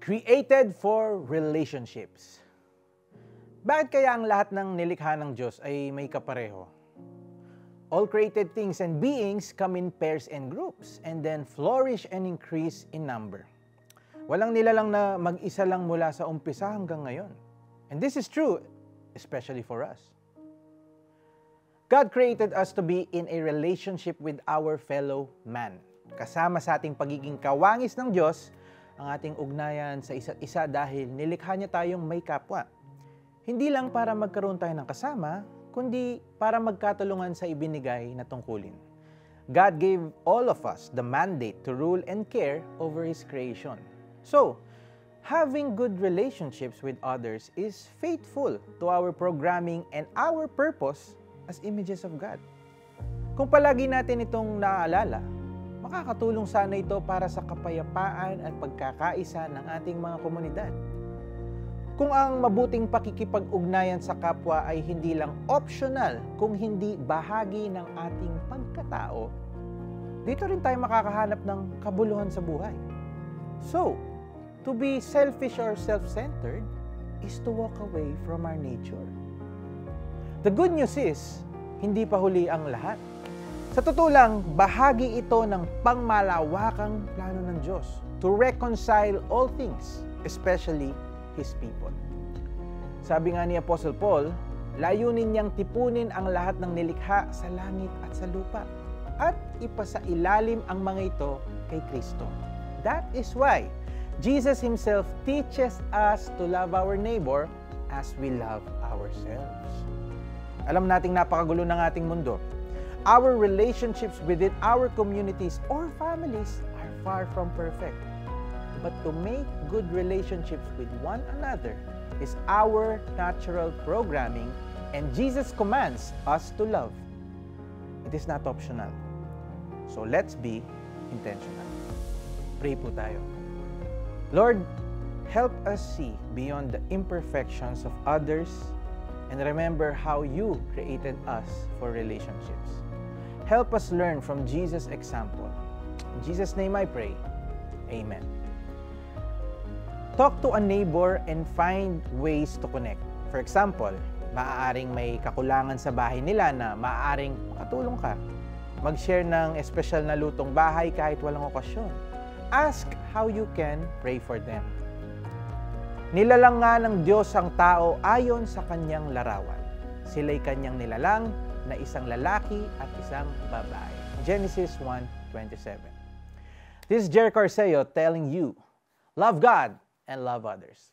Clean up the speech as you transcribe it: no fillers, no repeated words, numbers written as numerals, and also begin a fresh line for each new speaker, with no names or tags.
Created for relationships. Bakit kaya ang lahat ng nilikha ng Diyos ay may kapareho? All created things and beings come in pairs and groups and then flourish and increase in number. Walang nilalang na mag-isa lang mula sa umpisa hanggang ngayon. And this is true, especially for us. God created us to be in a relationship with our fellow man. Kasama sa ating pagiging kawangis ng Diyos, ang ating ugnayan sa isa't isa dahil nilikha niya tayong may kapwa. Hindi lang para magkaroon tayo ng kasama, kundi para magkatulungan sa ibinigay na tungkulin. God gave all of us the mandate to rule and care over His creation. So, having good relationships with others is faithful to our programming and our purpose as images of God. Kung palagi natin itong naaalala, makakatulong sana ito para sa kapayapaan at pagkakaisa ng ating mga komunidad. Kung ang mabuting pakikipag-ugnayan sa kapwa ay hindi lang optional, kung hindi bahagi ng ating pagkatao, dito rin tayo makakahanap ng kabuluhan sa buhay. So, to be selfish or self-centered is to walk away from our nature. The good news is, hindi pa huli ang lahat. Sa totoo lang, bahagi ito ng pangmalawakang plano ng Diyos to reconcile all things, especially His people. Sabi nga ni Apostle Paul, layunin niyang tipunin ang lahat ng nilikha sa langit at sa lupa at ipasailalim ang mga ito kay Kristo. That is why Jesus Himself teaches us to love our neighbor as we love ourselves. Alam nating napakagulo ng ating mundo. Our relationships within our communities or families are far from perfect. But to make good relationships with one another is our natural programming, and Jesus commands us to love. It is not optional. So let's be intentional. Pray po tayo. Lord, help us see beyond the imperfections of others and remember how you created us for relationships. Help us learn from Jesus' example. In Jesus' name I pray. Amen. Talk to a neighbor and find ways to connect. For example, maaaring may kakulangan sa bahay nila na maaaring makatulong ka. Mag-share ng espesyal na lutong bahay kahit walang okasyon. Ask how you can pray for them. Nilalang nga ng Diyos ang tao ayon sa kanyang larawan. Sila'y kanyang nilalang na isang lalaki at isang babae. Genesis 1:27. This is Jerry Carceo telling you, love God and love others.